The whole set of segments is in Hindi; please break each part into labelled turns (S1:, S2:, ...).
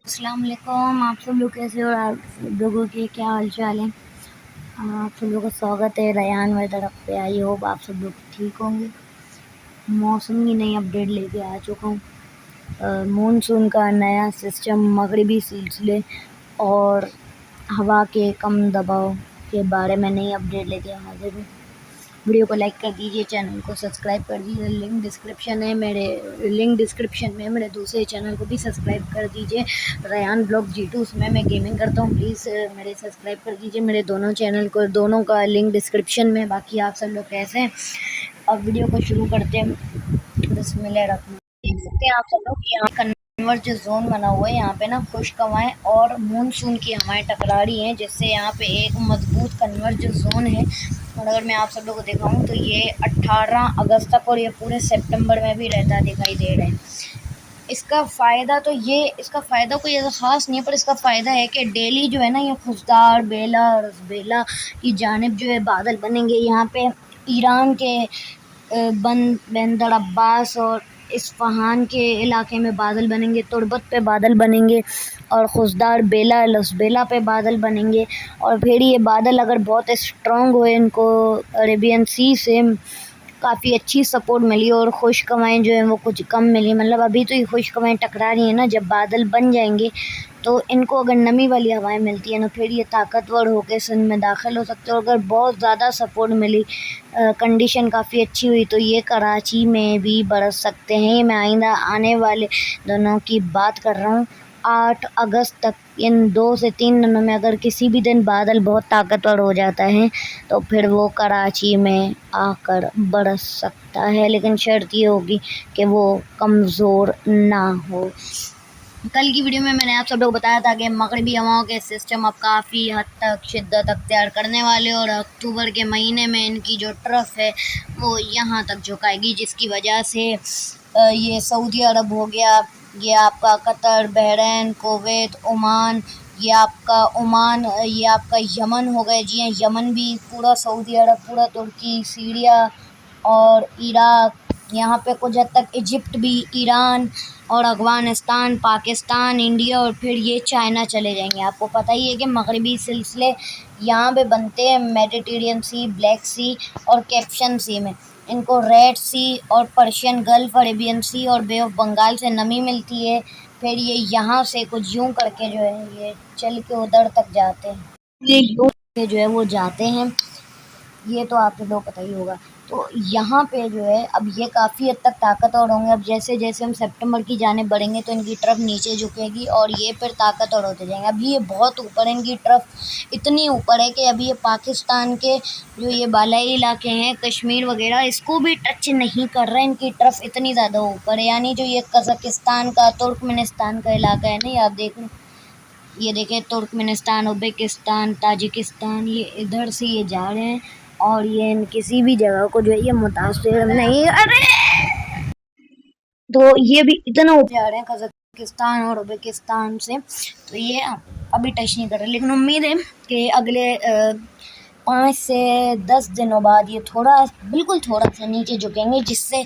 S1: अस्सलाम वालेकुम। आप सब लोग कैसे हो? आप लोगों के क्या हाल चाल है? आप सब लोगों का स्वागत है रयान वेदर पे। आई होप आप सब लोग ठीक होंगे। मौसम की नई अपडेट लेके आ चुका हूँ। मानसून का नया सिस्टम, मगरिबी सिलसिले और हवा के कम दबाव के बारे में नई अपडेट लेके हाजिर हूँ। वीडियो को लाइक कर दीजिए, चैनल को सब्सक्राइब कर दीजिए। लिंक डिस्क्रिप्शन में मेरे दूसरे चैनल को भी सब्सक्राइब कर दीजिए, रयान ब्लॉग G2। उसमें मैं गेमिंग करता हूँ। प्लीज़ मेरे सब्सक्राइब कर दीजिए मेरे दोनों चैनल को, दोनों का लिंक डिस्क्रिप्शन में। बाकी आप सब लोग कैसे हैं? अब वीडियो को शुरू करते हैं। बिस्मिल्लाहिर्रहमानिर्रहीम। देख सकते हैं आप सब लोग, यहाँ कन्वर्ज जो जोन बना हुआ है, यहाँ पे ना खुश्क हवाएं और मानसून की हवाएं टकरा रही हैं, जिससे यहाँ पे एक मजबूत कन्वर्ज जोन है। और अगर मैं आप सब लोगों को दिखाऊं तो ये 18 अगस्त तक और ये पूरे सितंबर में भी रहता दिखाई दे रहा है। इसका फ़ायदा कोई ऐसा ख़ास नहीं है, पर इसका फ़ायदा है कि डेली जो है ना, ये खुशदार बेला रसबेला की जानिब जो है बादल बनेंगे। यहाँ पे ईरान के बंदर अब्बास और इस्फ़हान के इलाके में बादल बनेंगे, तुर्बत पे बादल बनेंगे और खुशदार बेला लसबेला पे बादल बनेंगे। और फिर ये बादल अगर बहुत स्ट्रॉन्ग हुए, इनको अरेबियन सी से काफ़ी अच्छी सपोर्ट मिली और खुश्क हवाएँ जो हैं वो कुछ कम मिली। मतलब अभी तो ये खुश्क हवाएँ टकरा रही हैं ना, जब बादल बन जाएंगे तो इनको अगर नमी वाली हवाएं मिलती है ना, फिर ये ताकतवर होकर सिंध में दाखिल हो सकते हैं। और अगर बहुत ज़्यादा सपोर्ट मिली, कंडीशन काफ़ी अच्छी हुई, तो ये कराची में भी बरस सकते हैं। ये मैं आइंदा आने वाले दिनों की बात कर रहा हूँ। 8 अगस्त तक इन 2 से 3 दिनों में अगर किसी भी दिन बादल बहुत ताकतवर हो जाता है तो फिर वो कराची में आकर बरस सकता है, लेकिन शर्त ये होगी कि वो कमज़ोर ना हो। कल की वीडियो में मैंने आप सब लोग बताया था कि मगरबी हवाओं के सिस्टम अब काफ़ी हद तक शिद्दत अख्तियार करने वाले, और अक्टूबर के महीने में इनकी जो ट्रफ है वो यहाँ तक झुकाएगी, जिसकी वजह से ये सऊदी अरब हो गया, ये आपका कतर, बहरीन, कुवैत, ओमान, ये आपका यमन हो गए। जी हाँ, यमन भी, पूरा सऊदी अरब, पूरा तुर्की, सीरिया और इराक, यहाँ पे कुछ हद तक इजिप्ट भी, ईरान और अफ़गानिस्तान, पाकिस्तान, इंडिया और फिर ये चाइना चले जाएंगे। आपको पता ही है कि मगरबी सिलसिले यहाँ पे बनते हैं मेडिटेरियन सी, ब्लैक सी और कैस्पियन सी में। इनको रेड सी और पर्शियन गल्फ़, अरेबियन सी और बे ऑफ बंगाल से नमी मिलती है। फिर ये यहाँ से कुछ यूँ करके जो है ये चल के उधर तक जाते हैं, ये यूँ के जो है वो जाते हैं। ये तो आप लोग पता ही होगा। तो यहाँ पे जो है अब ये काफ़ी हद तक ताकतवर होंगे। अब जैसे जैसे हम सितंबर की जानिब बढ़ेंगे तो इनकी ट्रफ नीचे झुकेगी और ये फिर ताकतवर होते जाएंगे। अभी ये बहुत ऊपर है, इनकी ट्रफ इतनी ऊपर है कि अभी ये पाकिस्तान के जो ये बालाई इलाके हैं, कश्मीर वगैरह, इसको भी टच नहीं कर रहे। इनकी ट्रफ इतनी ज़्यादा ऊपर है। यानी जो ये कज़ाकिस्तान का, तुर्कमेनिस्तान का इलाका है ना, ये आप देख लो, ये देखें, तुर्कमेनिस्तान, उज़्बेकिस्तान, ताजिकिस्तान, ये इधर से ये जा रहे हैं और ये किसी भी जगह को जो है ये मुतासिर नहीं। अरे तो ये भी इतना ऊपर जा रहे हैं कज़ाकिस्तान और उज़्बेकिस्तान से, तो ये अभी टच नहीं कर रहे। लेकिन उम्मीद है कि अगले 5 से 10 दिनों बाद ये बिल्कुल थोड़ा सा नीचे झुकेंगे, जिससे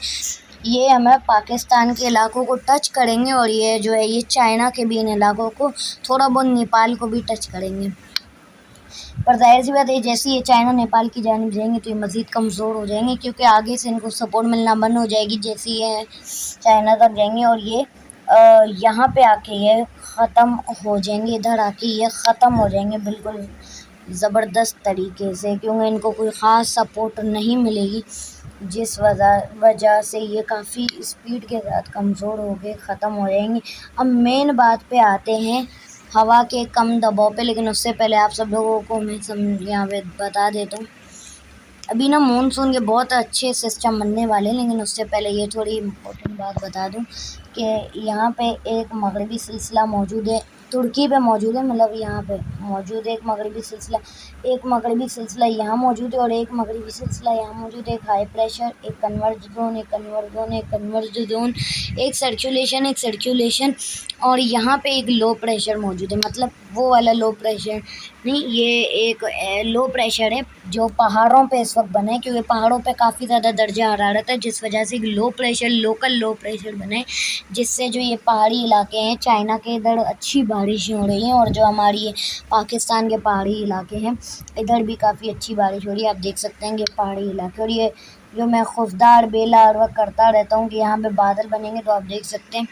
S1: ये हमें पाकिस्तान के इलाकों को टच करेंगे और ये जो है ये चाइना के भी इन इलाकों को, थोड़ा बहुत नेपाल को भी टच करेंगे। पर ज़ाहिर सी बात है, जैसे ये चाइना नेपाल की जानिब जाएंगे तो ये मज़ीद कमज़ोर हो जाएंगे, क्योंकि आगे से इनको सपोर्ट मिलना बंद हो जाएगी जैसे ये चाइना तक जाएंगे। और ये यहाँ पे आके ये ख़त्म हो जाएंगे, इधर आके ये ख़त्म हो जाएंगे बिल्कुल ज़बरदस्त तरीके से, क्योंकि इनको कोई ख़ास सपोर्ट नहीं मिलेगी, जिस वजह से ये काफ़ी स्पीड के साथ कमज़ोर हो गए, ख़त्म हो जाएंगे। अब मेन बात पे आते हैं, हवा के कम दबाव पे। लेकिन उससे पहले आप सब लोगों को मैं यहाँ पे बता देता हूँ, अभी ना मानसून के बहुत अच्छे सिस्टम बनने वाले हैं। लेकिन उससे पहले ये थोड़ी इम्पोर्टेंट बात बता दूं कि यहाँ पे एक मगरबी सिलसिला मौजूद है, तुर्की पे मौजूद है, मतलब यहाँ पे मौजूद है एक मगरबी सिलसिला यहाँ मौजूद है, और एक मगरबी सिलसिला यहाँ मौजूद है। एक हाई प्रेशर, एक कन्वर्ज जोन, एक सर्कुलेशन, और यहाँ पे एक लो प्रेशर मौजूद है। मतलब वो वाला लो प्रेशर नहीं, ये एक लो प्रेशर है जो पहाड़ों पे इस वक्त बना है, क्योंकि पहाड़ों पे काफ़ी ज़्यादा दर्जा हरारत है, जिस वजह से low pressure, local low pressure बना है, जिससे जो ये पहाड़ी इलाके हैं चाइना के, इधर अच्छी बारिश हो रही है। और जो हमारी ये पाकिस्तान के पहाड़ी इलाके हैं, इधर भी काफ़ी अच्छी बारिश हो रही है। आप देख सकते हैं कि पहाड़ी इलाके, और ये जो मैं खुफदार बेला हर वक्त करता रहता हूँ कि यहाँ पे बादल बनेंगे, तो आप देख सकते हैं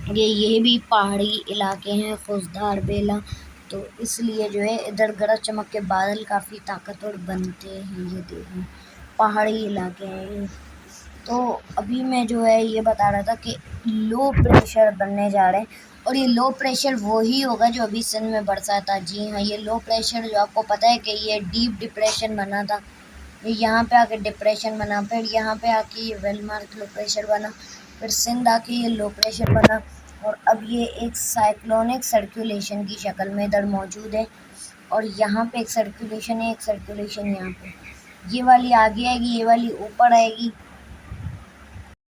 S1: ये भी पहाड़ी इलाके हैं, खुफदार बेला, तो इसलिए जो है इधर गरज चमक के बादल काफ़ी ताकतवर बनते हैं। ये देखें, पहाड़ी इलाके हैं ये। तो अभी मैं जो है ये बता रहा था कि लो प्रेशर बनने जा रहे हैं, और ये लो प्रेशर वही होगा जो अभी सिंध में बरसा था। जी हाँ, ये लो प्रेशर जो आपको पता है कि ये डीप डिप्रेशन बना था, ये यहाँ पे आके डिप्रेशन बना, फिर यहाँ पे आके ये वेलमार्क लो प्रेशर बना, फिर सिंध आके ये लो प्रेशर बना, और अब ये एक साइक्लोनिक सर्कुलेशन की शक्ल में इधर मौजूद है। और यहाँ पे एक सर्कुलेशन है, एक सर्कुलेशन यहाँ पे, ये वाली आगे आएगी, ये वाली ऊपर आएगी,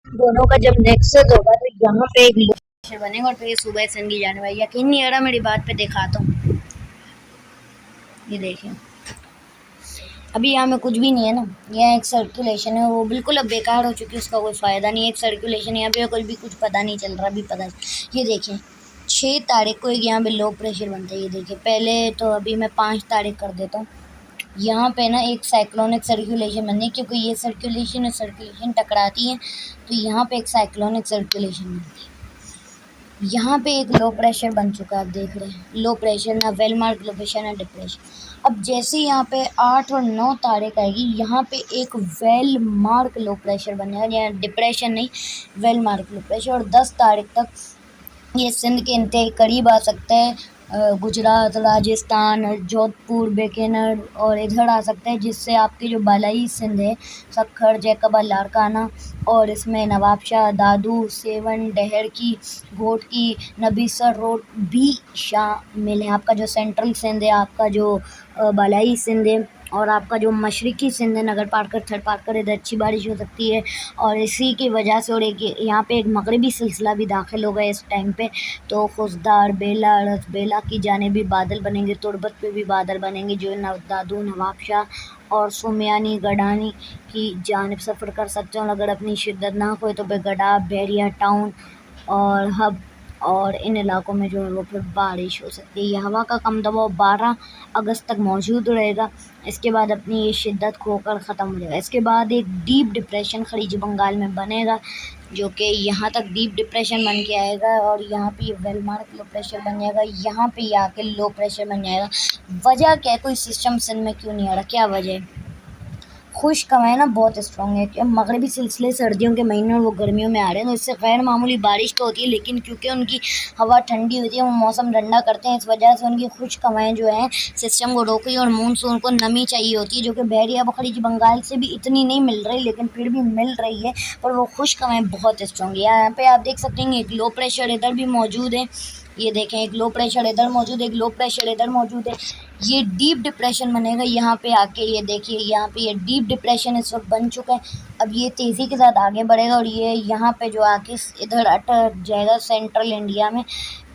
S1: दोनों का जब नेक्सस होगा तो यहाँ पे एक लो प्रेशर बनेगा, और फिर ये सुबह सिंध की जाने वाली। यकीन नहीं आ रहा मेरी बात पे, दिखाता हूँ, ये देखें। अभी यहाँ में कुछ भी नहीं है ना, यहाँ एक सर्कुलेशन है, वो बिल्कुल अब बेकार हो चुकी है, उसका कोई फ़ायदा नहीं है। एक सर्कुलेशन यहाँ पे, कुछ पता नहीं चल रहा, अभी पता। ये देखें, 6 तारीख को एक यहाँ पे लो प्रेशर बनता है, ये देखिए। पहले तो अभी मैं 5 तारीख कर देता हूँ। यहाँ पे ना एक साइक्लोनिक सर्कुलेशन बनती है, क्योंकि ये सर्कुलेशन और सर्कुलेशन टकराती हैं, तो यहाँ पे एक साइक्लोनिक सर्कुलेशन बनती है। यहाँ पे एक लो प्रेशर बन चुका है, आप देख रहे हैं, लो प्रेशर ना वेलमार्क लो प्रेशर ना डिप्रेशन। अब जैसे यहाँ पे 8 और 9 तारीख आएगी, यहाँ पे एक वेल मार्क लो प्रेशर बनेगा, या डिप्रेशन नहीं, वेल मार्क लो प्रेशर। और 10 तारीख तक ये सिंध के इंतहाई करीब आ सकता है, गुजरात, राजस्थान, जोधपुर, बीकानेर और इधर आ सकता है, जिससे आपकी जो बालाई सिंध है, सक्खर, जैकबा, लारकाना, और इसमें नवाबशाह, दादू, सेवन, डहरकी, घोटकी, नबीसर रोड भी शामिल है। आपका जो सेंट्रल सिंध है, आपका जो बालाई सिंध है, और आपका जो मशरक़ी सिंध है, नगर पारकर, थर पारकर, इधर अच्छी बारिश हो सकती है। और इसी की वजह से, और एक यहाँ पे एक मगरबी सिलसिला भी दाखिल हो गया इस टाइम पे, तो खुफदार बेला, रसबेला की जाने भी बादल बनेंगे, तुर्बत पे भी बादल बनेंगे, जो दादू, नवाबशाह और सुमियानी, गडानी की जानिब सफ़र कर सकते हैं। और अगर अपनी शिद्दत ना हो तो बेगडा, बैरिया टाउन और हब और इन इलाकों में जो है वो फिर बारिश हो सकती है। ये हवा का कम दबाव 12 अगस्त तक मौजूद रहेगा, इसके बाद अपनी ये शिद्दत खोकर ख़त्म हो जाएगा। इसके बाद एक डीप डिप्रेशन खलीज बंगाल में बनेगा, जो कि यहाँ तक डीप डिप्रेशन बन के आएगा, और यहाँ पे ये वेलमार्क लो प्रेशर बन जाएगा, यहाँ पे ये आके लो प्रेशर बन जाएगा। वजह क्या है, कोई सिस्टम सिंध में क्यों नहीं आ रहा, क्या वजह है? खुश्क हवा है ना, बहुत स्ट्रॉन्ग है, कि मगरबी सिलसिले सर्दियों के महीने और वो गर्मियों में आ रहे हैं, तो इससे गैर मामूली बारिश तो होती है, लेकिन क्योंकि उनकी हवा ठंडी होती है, वो मौसम ठंडा करते हैं, इस वजह से उनकी खुश्क हवाएँ जो हैं सिस्टम को रोक रही है, और मानसून को नमी चाहिए होती है, जो कि बहरिया खलीज बंगाल से भी इतनी नहीं मिल रही, लेकिन फिर भी मिल रही है, पर वो खुश्क हवाएँ बहुत स्ट्रॉन्ग है। यहाँ पे आप देख सकते हैं एक लो प्रेशर इधर भी मौजूद है, ये देखें, एक लो प्रेशर इधर मौजूद है, एक लो प्रेशर इधर मौजूद है। ये डीप डिप्रेशन बनेगा यहाँ पे आके, ये देखिए यहाँ पे ये डीप डिप्रेशन इस वक्त बन चुका है। अब ये तेज़ी के साथ आगे बढ़ेगा, और ये यहाँ पे जो आके इधर अटक जाएगा सेंट्रल इंडिया में,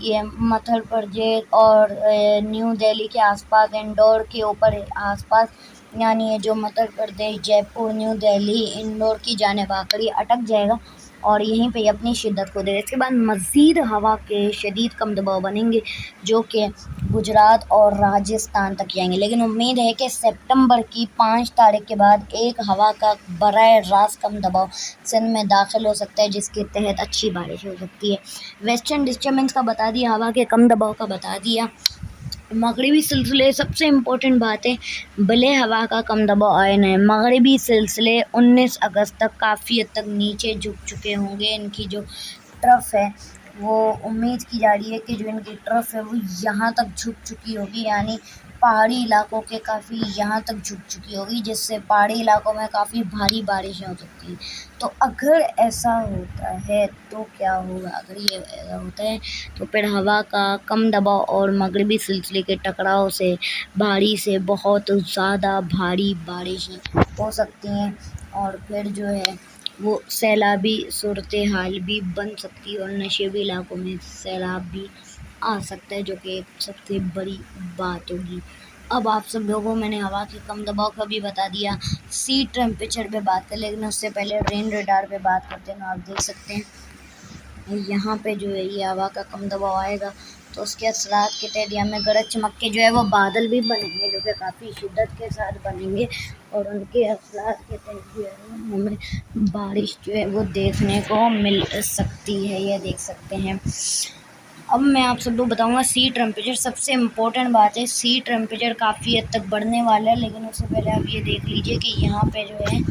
S1: ये मध्य प्रदेश और न्यू दिल्ली के आसपास, इंदौर के ऊपर आसपास, यानी ये जो मध्य प्रदेश, जयपुर, न्यू दिल्ली, इंदौर की जानिब आकर ये अटक जाएगा, और यहीं पे अपनी शिद्दत खो देगा। इसके बाद मज़ीद हवा के शदीद कम दबाव बनेंगे, जो कि गुजरात और राजस्थान तक आएंगे, लेकिन उम्मीद है कि सितंबर की 5 तारीख के बाद एक हवा का बराह रास्त कम दबाव सिंध में दाखिल हो सकता है, जिसके तहत अच्छी बारिश हो सकती है। वेस्टर्न डिस्टर्बेंस का बता दिया, हवा के कम दबाव का बता दिया, मगरबी सिलसिले सबसे इम्पोर्टेंट बात है, भले हवा का कम दबाव आए न, मगरबी सिलसिले 19 अगस्त तक काफ़ी हद तक नीचे झुक चुके होंगे। इनकी जो ट्रफ है, वो उम्मीद की जा रही है कि जो इनकी ट्रफ है वो यहाँ तक झुक चुकी होगी, यानी पहाड़ी इलाकों के काफ़ी यहाँ तक झुक चुकी होगी, जिससे पहाड़ी इलाकों में काफ़ी भारी बारिश हो सकती है। तो अगर ऐसा होता है तो क्या होगा, अगर ये ऐसा होता है तो फिर हवा का कम दबाव और मगरबी सिलसिले के टकराव से भारी से बहुत ज़्यादा भारी बारिश हो सकती हैं, और फिर जो है वो सैलाबी सूरत हाल भी बन सकती है और नशेबी इलाकों में सैलाब भी आ सकता है, जो कि एक सबसे बड़ी बात होगी। अब आप सब लोगों मैंने हवा के कम दबाव का भी बता दिया। सी टेम्परेचर पे बात कर, लेकिन उससे पहले रेन रडार पे बात करते हैं। आप देख सकते हैं यहाँ पे जो है ये हवा का कम दबाव आएगा तो उसके असरात के तहत यहाँ में गरज चमक के जो है वो बादल भी बनेंगे, जो कि काफ़ी शिद्दत के साथ बनेंगे और उनके असरात के तहत जो है हमें बारिश जो है वो देखने को मिल सकती है, ये देख सकते हैं। अब मैं आप सबको बताऊंगा सी टेम्परेचर, सबसे इम्पोर्टेंट बात है सी टेम्परेचर काफ़ी हद तक बढ़ने वाला है, लेकिन उससे पहले आप ये देख लीजिए कि यहाँ पे जो है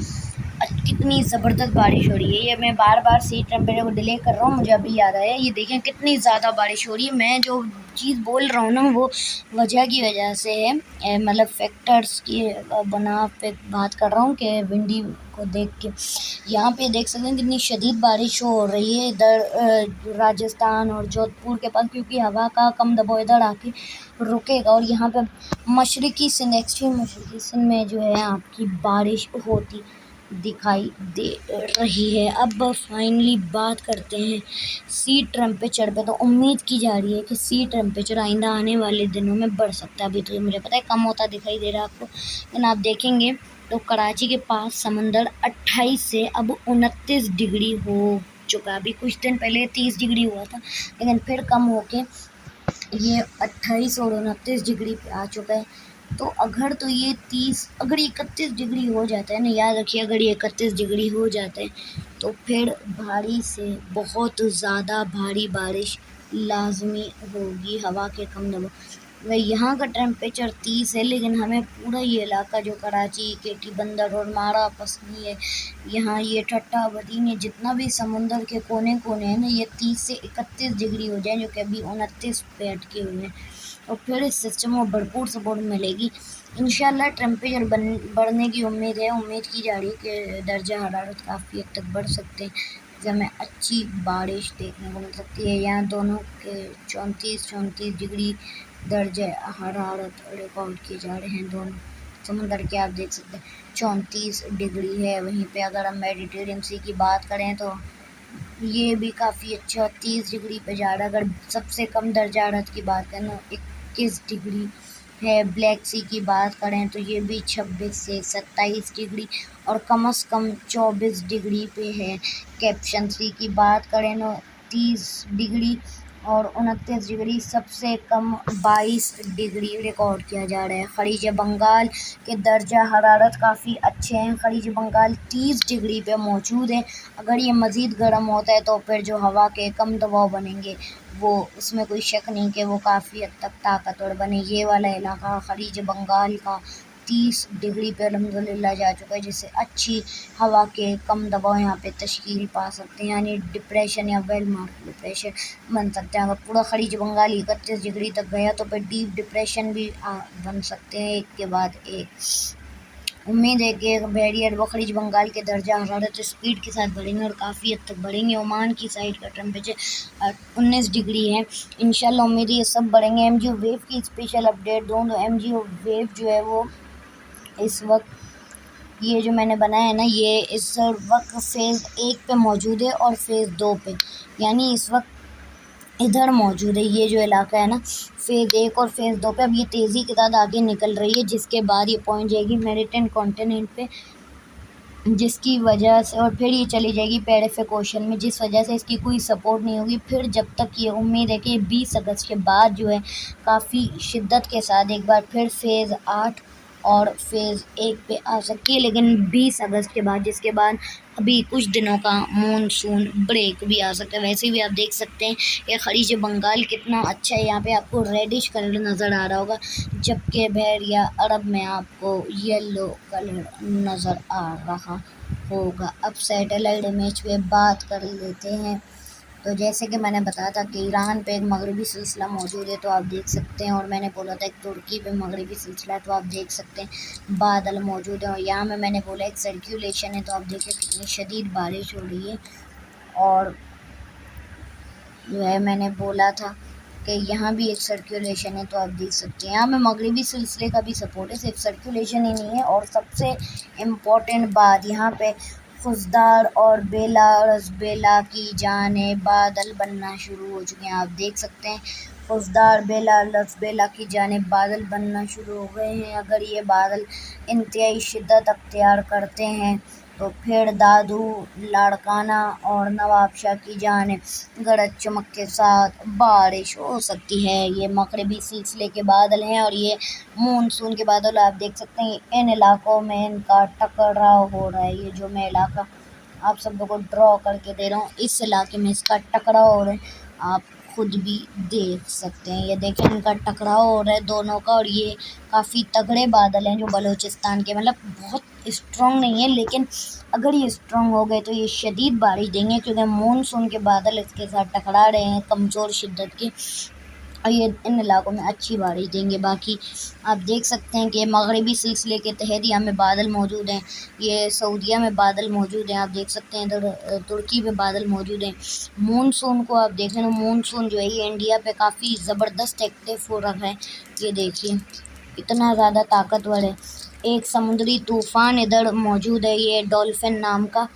S1: कितनी ज़बरदस्त बारिश हो रही है। ये मैं बार बार सी टेम्परेचर को डिले कर रहा हूँ, मुझे अभी याद आया। ये देखें कितनी ज़्यादा बारिश हो रही है। मैं जो चीज़ बोल रहा हूँ ना वो वजह की वजह से है, मतलब फैक्टर्स की बना पे बात कर रहा हूँ कि विंडी को देख के यहाँ पे देख सकते हैं कितनी शदीद बारिश हो रही है इधर राजस्थान और जोधपुर के पास, क्योंकि हवा का कम दबाव इधर आके रुकेगा और यहाँ पे मशरकी सिंध, एक्सट्रीम मशरकी सिंध में जो है आपकी बारिश होती दिखाई दे रही है। अब फाइनली बात करते हैं सी टेम्परेचर पे। तो उम्मीद की जा रही है कि सी टेम्परेचर आइंदा आने वाले दिनों में बढ़ सकता है। अभी तो ये मुझे पता है कम होता दिखाई दे रहा है आपको, लेकिन आप देखेंगे तो कराची के पास समंदर 28 से अब 29 डिग्री हो चुका है। अभी कुछ दिन पहले 30 डिग्री हुआ था, लेकिन फिर कम होके ये 28 और 29 डिग्री पे आ चुका है। तो अगर तो ये 30 अगर 31 डिग्री हो जाता है ना, याद रखिए अगर ये 31 डिग्री हो जाता है तो फिर भारी से बहुत ज़्यादा भारी बारिश लाजमी होगी हवा के कम दबाव। वह यहाँ का टेम्परेचर 30 है, लेकिन हमें पूरा ये इलाका जो कराची, केटी बंदर और मारा पसनी है, यहाँ ये ठट्टा बदीन, जितना भी समुंदर के कोने कोने हैं ना, ये 30 से 31 डिग्री हो जाए, जो कि अभी 29 पे अटके हुए हैं। और फिर इस सिस्टम को भरपूर सपोर्ट मिलेगी इंशाल्लाह। टेम्परेचर बढ़ने की उम्मीद है। उम्मीद की जा रही है कि दर्जा हरारत काफ़ी हद तक बढ़ सकते हैं, जिससे हमें अच्छी बारिश देखने को मिल सकती है। यहाँ दोनों के 34 डिग्री दर्जा हरारत रिकॉर्ड किए जा रहे हैं। दोनों समुंदर के आप देख सकते हैं 34 डिग्री है। वहीं पे अगर हम मेडिटेरियन सी की बात करें तो ये भी काफ़ी अच्छा 30 डिग्री पे जा रहा है। अगर सबसे कम दर्जा हरारत की बात करें तो 21 डिग्री है। ब्लैक सी की बात करें तो ये भी 26 से 27 डिग्री और कम से कम 24 डिग्री पे है। कैप्शन सी की बात करें तो 30 डिग्री और 29 डिग्री, सबसे कम 22 डिग्री रिकॉर्ड किया जा रहा है। खलीज बंगाल के दर्जा हरारत काफ़ी अच्छे हैं। खलीज बंगाल 30 डिग्री पे मौजूद है। अगर ये मज़ीद गर्म होता है तो फिर जो हवा के कम दबाव बनेंगे वो उसमें कोई शक नहीं कि वो काफ़ी हद तक ताकतवर बने। ये वाला इलाका खलीज बंगाल का 30 डिग्री पे अल्हम्दुलिल्लाह जा चुका है, जिससे अच्छी हवा के कम दबाव यहाँ पे तश्कील पा सकते हैं, यानी डिप्रेशन या वेल मार्क डिप्रेशन बन सकते हैं। अगर पूरा खलीज बंगाल 31 डिग्री तक गया तो फिर डीप डिप्रेशन भी बन सकते हैं एक के बाद एक। उम्मीद है कि बैरियर व खलीज बंगाल के दर्जा हरारत स्पीड के साथ बढ़ेंगे और काफ़ी हद तक बढ़ेंगे। ओमान की साइड का टेम्परेचर 19 डिग्री है। इंशाल्लाह उम्मीद है ये सब बढ़ेंगे। एमजीओ वेव की स्पेशल अपडेट दूँ तो एमजीओ वेव जो है वो इस वक्त ये जो मैंने बनाया है ना, ये इस वक्त फ़ेज़ 1 पे मौजूद है और फ़ेज़ 2 पे, यानी इस वक्त इधर मौजूद है। ये जो इलाका है ना फ़ेज़ 1 और फ़ेज़ 2 पे, अब ये तेज़ी के साथ आगे निकल रही है, जिसके बाद ये पहुंच जाएगी मेडिटेरियन कॉन्टिनेंट पे, जिसकी वजह से और फिर ये चली जाएगी पैसिफिक ओशन में, जिस वजह से इसकी कोई सपोर्ट नहीं होगी। फिर जब तक ये उम्मीद है कि 20 अगस्त के बाद जो है काफ़ी शिद्दत के साथ एक बार फिर फ़ेज़ 8 और फ़ेज़ 1 पे आ सकती है, लेकिन 20 अगस्त के बाद, जिसके बाद अभी कुछ दिनों का मानसून ब्रेक भी आ सकता है। वैसे भी आप देख सकते हैं कि खलीज बंगाल कितना अच्छा है। यहाँ पे आपको रेडिश कलर नज़र आ रहा होगा, जबकि बहरिया अरब में आपको येलो कलर नज़र आ रहा होगा। अब सैटेलाइट इमेज पे बात कर लेते हैं। तो जैसे कि मैंने बताया था कि ईरान पे एक मगरबी सिलसिला मौजूद है, तो आप देख सकते हैं, और मैंने बोला था एक तुर्की पे मगरबी सिलसिला है, तो आप देख सकते हैं बादल मौजूद हैं। और यहाँ में मैंने बोला एक सर्कुलेशन है, तो आप देखिए कितनी शदीद बारिश हो रही है। और जो है मैंने बोला था कि यहाँ भी एक सर्कुलेशन है, तो आप देख सकते हैं यहाँ में मगरबी सिलसिले का भी सपोर्ट है, सिर्फ सर्कुलेशन ही नहीं है। और सबसे इम्पोर्टेंट बात यहाँ पे खुशदार और बेला रसबेला की जाने बादल बनना शुरू हो चुके हैं। आप देख सकते हैं खुशदार बेला रसबेला की जाने बादल बनना शुरू हो गए हैं। अगर ये बादल इंतहाई शिद्दत अख्तियार करते हैं तो फिर दादू लाड़काना और नवाबशाह की जानिब गरज चमक के साथ बारिश हो सकती है। ये मगरिबी सिलसिले के बादल हैं और ये मानसून के बादल आप देख सकते हैं। इन इलाकों में इनका टकराव हो रहा है। ये जो मैं इलाका आप सब लोगों को ड्रॉ करके दे रहा हूँ, इस इलाके में इसका टकराव हो रहा है। आप खुद भी देख सकते हैं, ये देखें इनका टकराव हो रहा है दोनों का। और ये काफ़ी तगड़े बादल हैं जो बलूचिस्तान के, मतलब बहुत स्ट्रॉन्ग नहीं है, लेकिन अगर ये स्ट्रॉन्ग हो गए तो ये शदीद बारिश देंगे, क्योंकि मानसून के बादल इसके साथ टकरा रहे हैं कमज़ोर शिद्दत के, और ये इन इलाकों में अच्छी बारिश देंगे। बाकी आप देख सकते हैं कि मगरिबी सिलसिले के तहत यहाँ में बादल मौजूद हैं। ये सऊदीया में बादल मौजूद हैं, आप देख सकते हैं इधर तुर्की में बादल मौजूद हैं। मानसून को आप देखें तो मानसून जो है ये इंडिया पे काफ़ी ज़बरदस्त एक्टिव हो रहा है। ये देखिए इतना ज़्यादा ताकतवर है। एक समुद्री तूफ़ान इधर मौजूद है, ये डॉल्फिन नाम का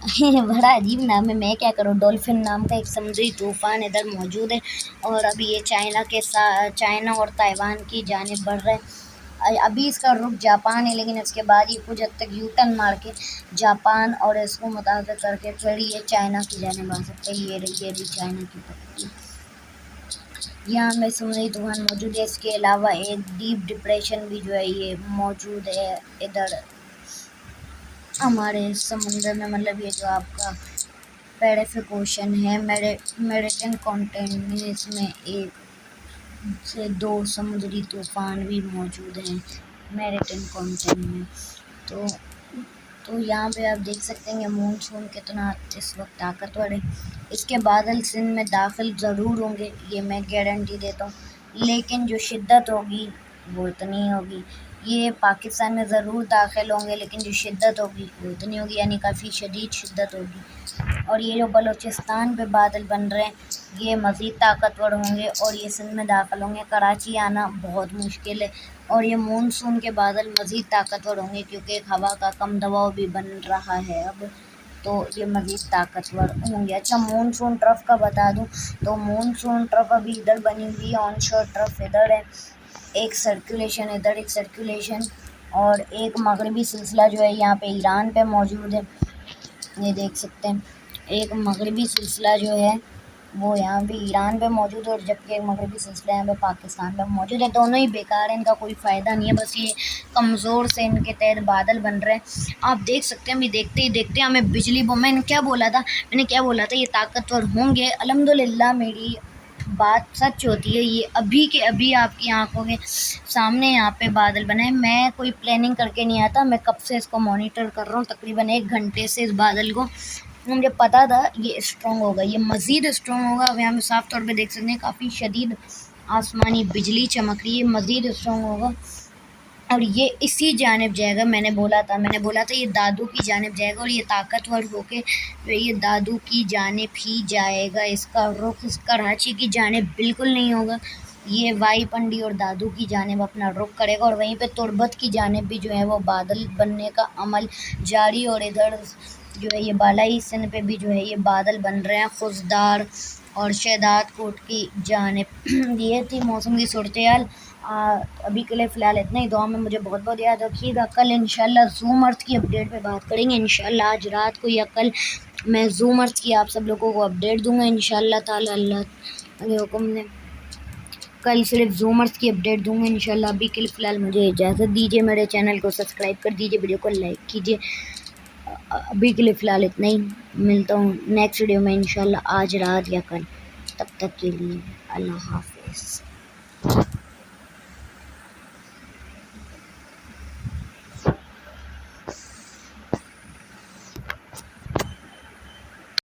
S1: बड़ा अजीब नाम है, मैं क्या करूँ। डॉल्फिन नाम का एक समुद्री तूफ़ान इधर मौजूद है और अभी ये चाइना और ताइवान की जानिब बढ़ रहा है। अभी इसका रुख जापान है, लेकिन इसके बाद ये कुछ हद तक यू टर्न मार के जापान और इसको मुताबिक करके फिर ये चाइना की जानिब आ सकते हैं। ये रही है अभी चाइना की पट्टी। यहाँ में समुद्री तूफ़ान मौजूद है। इसके अलावा एक डीप डिप्रेशन भी जो है ये मौजूद है इधर हमारे समुंदर में, मतलब ये जो आपका पैसिफिक ओशन है, मेरिटाइम कॉन्टिनेंट में, इसमें एक से दो समुद्री तूफ़ान भी मौजूद हैं मेरिटाइम कॉन्टिनेंट में। तो यहाँ पे आप देख सकते हैं कि मानसून कितना इस वक्त ताकतवर है। इसके बादल सिंध में दाखिल ज़रूर होंगे, ये मैं गारंटी देता हूँ, लेकिन जो शिद्दत होगी वो इतनी होगी। ये पाकिस्तान में ज़रूर दाखिल होंगे, लेकिन जो शिद्दत होगी वो इतनी होगी, यानी काफ़ी शदीद शिद्दत होगी। और ये जो बलूचिस्तान पे बादल बन रहे हैं ये मज़ीद ताकतवर होंगे और ये सिंध में दाखिल होंगे। कराची आना बहुत मुश्किल है और ये मानसून के बादल मज़ीद ताकतवर होंगे, क्योंकि एक हवा का कम दबाव भी बन रहा है अब, तो ये मज़ीद ताकतवर होंगे। अच्छा, मानसून ट्रफ का बता दूं तो मानसून ट्रफ अभी इधर बनी हुई है, ऑनशोर ट्रफ इधर है, एक सर्कुलेशन इधर, एक सर्कुलेशन, और एक मगरबी सिलसिला जो है यहाँ पे ईरान पे मौजूद है। ये देख सकते हैं एक मगरबी सिलसिला जो है वो यहाँ पे ईरान पे मौजूद है, और जबकि एक मगरबी सिलसिला यहाँ पे पाकिस्तान पे मौजूद है। दोनों ही बेकार हैं, इनका कोई फ़ायदा नहीं है, बस ये कमज़ोर से इनके तहत बादल बन रहे हैं। आप देख सकते हैं अभी देखते ही देखते हमें बिजली मैंने क्या बोला था ये ताकतवर होंगे। अल्हम्दुलिल्लाह मेरी बात सच होती है, ये अभी के अभी आपकी आंखों के सामने यहाँ पे बादल बने हैं। मैं कोई प्लानिंग करके नहीं आता, मैं कब से इसको मॉनिटर कर रहा हूँ, तकरीबन 1 घंटे से इस बादल को। मुझे पता था ये स्ट्रॉन्ग होगा, ये मज़ीद स्ट्रॉन्ग होगा। अब यहाँ पे साफ तौर पे देख सकते हैं काफ़ी शदीद आसमानी बिजली चमक रही है, मज़ीद स्ट्रॉन्ग होगा और ये इसी जानिब जाएगा। मैंने बोला था ये दादू की जानिब जाएगा और ये ताकतवर होके ये दादू की जानिब ही जाएगा। इसका रुख इस कराची की जानिब बिल्कुल नहीं होगा, ये वाई पंडी और दादू की जानिब अपना रुख करेगा, और वहीं पे तुर्बत की जानिब भी जो है वो बादल बनने का अमल जारी। और इधर जो है ये बालाई सिंध पे भी जो है ये बादल बन रहे हैं खुशदार और शहदाद कोट की जानिब। ये थी मौसम की सूरत-ए-हाल। अभी के लिए फ़िलहाल इतना ही। दुआ में मुझे बहुत बहुत याद रखिएगा। कल इंशाल्लाह ज़ूम अर्थ की अपडेट पे बात करेंगे इंशाल्लाह। आज रात को या कल मैं ज़ूम अर्थ की आप सब लोगों को अपडेट दूंगा इंशाल्लाह ताला, अल्लाह के हुक्म ने। कल सिर्फ ज़ूम अर्थ की अपडेट दूंगा इंशाल्लाह। अभी के लिए फ़िलहाल मुझे इजाज़त दीजिए, मेरे चैनल को सब्सक्राइब कर दीजिए, वीडियो को लाइक कीजिए। अभी के लिए फ़िलहाल इतना ही, मिलता हूँ नेक्स्ट वीडियो में इंशाल्लाह आज रात या कल। तब तक के लिए अल्लाह हाफ़िज़।